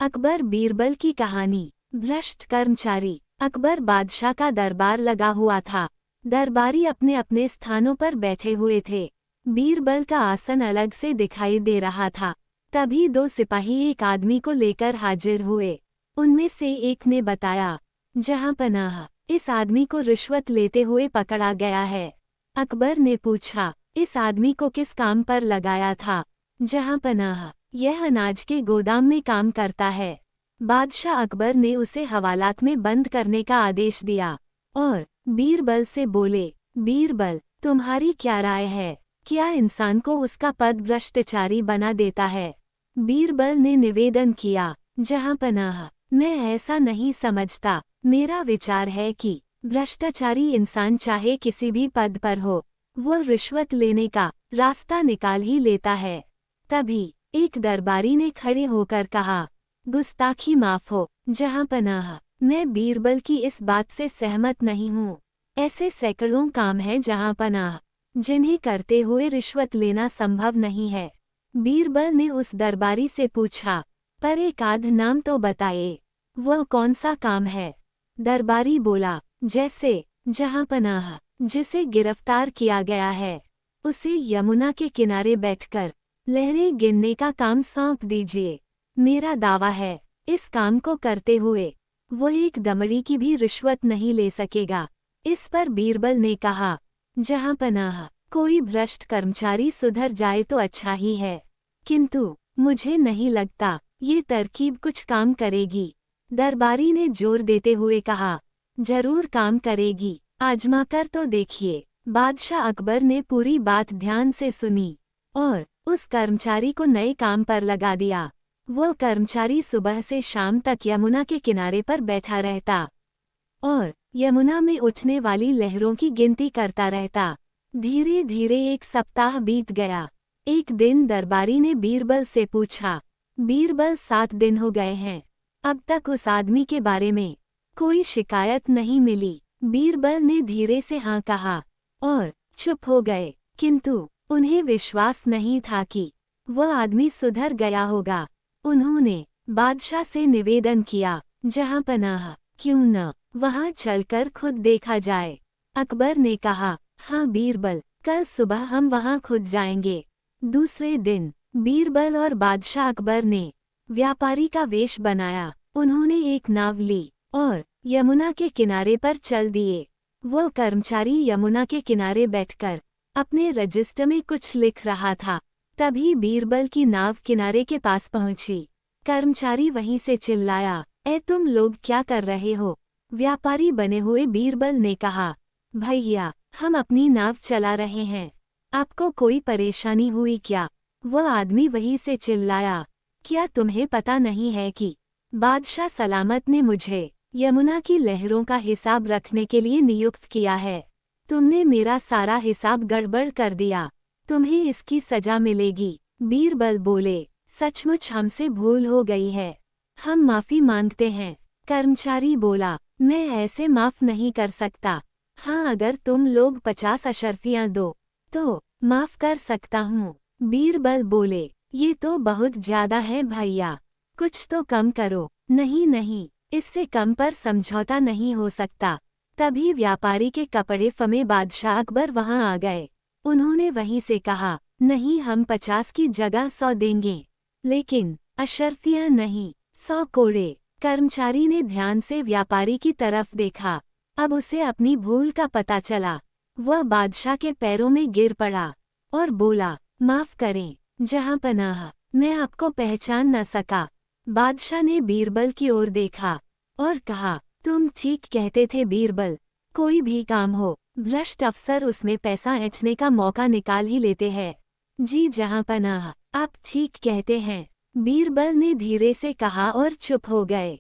अकबर बीरबल की कहानी। भ्रष्ट कर्मचारी। अकबर बादशाह का दरबार लगा हुआ था। दरबारी अपने अपने स्थानों पर बैठे हुए थे। बीरबल का आसन अलग से दिखाई दे रहा था। तभी दो सिपाही एक आदमी को लेकर हाजिर हुए। उनमें से एक ने बताया, जहां पनाह, इस आदमी को रिश्वत लेते हुए पकड़ा गया है। अकबर ने पूछा, इस आदमी को किस काम पर लगाया था? जहां पनाह, यह अनाज के गोदाम में काम करता है। बादशाह अकबर ने उसे हवालात में बंद करने का आदेश दिया और बीरबल से बोले, बीरबल, तुम्हारी क्या राय है? क्या इंसान को उसका पद भ्रष्टाचारी बना देता है? बीरबल ने निवेदन किया, जहां पनाह, मैं ऐसा नहीं समझता। मेरा विचार है कि भ्रष्टाचारी इंसान चाहे किसी भी पद पर हो, वो रिश्वत लेने का रास्ता निकाल ही लेता है। तभी एक दरबारी ने खड़े होकर कहा, गुस्ताखी माफ हो जहां पनाह, मैं बीरबल की इस बात से सहमत नहीं हूँ। ऐसे सैकड़ों काम हैं जहां पनाह, जिन्हें करते हुए रिश्वत लेना संभव नहीं है। बीरबल ने उस दरबारी से पूछा, पर एक आध नाम तो बताए, वह कौन सा काम है? दरबारी बोला, जैसे जहां पनाह, जिसे गिरफ्तार किया गया है, उसे यमुना के किनारे बैठकर लहरें गिनने का काम सौंप दीजिए। मेरा दावा है, इस काम को करते हुए वो एक दमड़ी की भी रिश्वत नहीं ले सकेगा। इस पर बीरबल ने कहा, जहां पनाह, कोई भ्रष्ट कर्मचारी सुधर जाए तो अच्छा ही है, किंतु मुझे नहीं लगता ये तरकीब कुछ काम करेगी। दरबारी ने जोर देते हुए कहा, जरूर काम करेगी, आजमा कर तो देखिए। बादशाह अकबर ने पूरी बात ध्यान से सुनी और उस कर्मचारी को नए काम पर लगा दिया। वो कर्मचारी सुबह से शाम तक यमुना के किनारे पर बैठा रहता और यमुना में उठने वाली लहरों की गिनती करता रहता। धीरे धीरे एक सप्ताह बीत गया। एक दिन दरबारी ने बीरबल से पूछा, बीरबल, 7 दिन हो गए हैं, अब तक उस आदमी के बारे में कोई शिकायत नहीं मिली। बीरबल ने धीरे से हाँ कहा और चुप हो गए, किंतु उन्हें विश्वास नहीं था कि वह आदमी सुधर गया होगा। उन्होंने बादशाह से निवेदन किया, जहां पनाह, क्यों न वहां चलकर खुद देखा जाए। अकबर ने कहा, हाँ बीरबल, कल सुबह हम वहां खुद जाएंगे। दूसरे दिन बीरबल और बादशाह अकबर ने व्यापारी का वेश बनाया। उन्होंने एक नाव ली और यमुना के किनारे पर चल दिए। वो कर्मचारी यमुना के किनारे बैठकर अपने रजिस्टर में कुछ लिख रहा था। तभी बीरबल की नाव किनारे के पास पहुंची। कर्मचारी वहीं से चिल्लाया, ए तुम लोग क्या कर रहे हो? व्यापारी बने हुए बीरबल ने कहा, भैया, हम अपनी नाव चला रहे हैं, आपको कोई परेशानी हुई क्या? वह आदमी वहीं से चिल्लाया, क्या तुम्हें पता नहीं है कि बादशाह सलामत ने मुझे यमुना की लहरों का हिसाब रखने के लिए नियुक्त किया है? तुमने मेरा सारा हिसाब गड़बड़ कर दिया, तुम्हें इसकी सजा मिलेगी। बीरबल बोले, सचमुच हमसे भूल हो गई है, हम माफी मांगते हैं। कर्मचारी बोला, मैं ऐसे माफ नहीं कर सकता। हाँ, अगर तुम लोग 50 अशर्फियाँ दो तो माफ कर सकता हूँ। बीरबल बोले, ये तो बहुत ज्यादा है भैया, कुछ तो कम करो। नहीं नहीं, इससे कम पर समझौता नहीं हो सकता। तभी व्यापारी के कपड़े फमे बादशाह अकबर वहां आ गए। उन्होंने वहीं से कहा, नहीं, हम 50 की जगह 100 देंगे, लेकिन अशर्फियाँ नहीं, 100 कोड़े। कर्मचारी ने ध्यान से व्यापारी की तरफ देखा। अब उसे अपनी भूल का पता चला। वह बादशाह के पैरों में गिर पड़ा और बोला, माफ करें जहां पनाह, मैं आपको पहचान न सका। बादशाह ने बीरबल की ओर देखा और कहा, तुम ठीक कहते थे बीरबल, कोई भी काम हो, भ्रष्ट अफसर उसमें पैसा ऐंठने का मौका निकाल ही लेते हैं। जी जहां पनाह, आप ठीक कहते हैं, बीरबल ने धीरे से कहा और चुप हो गए।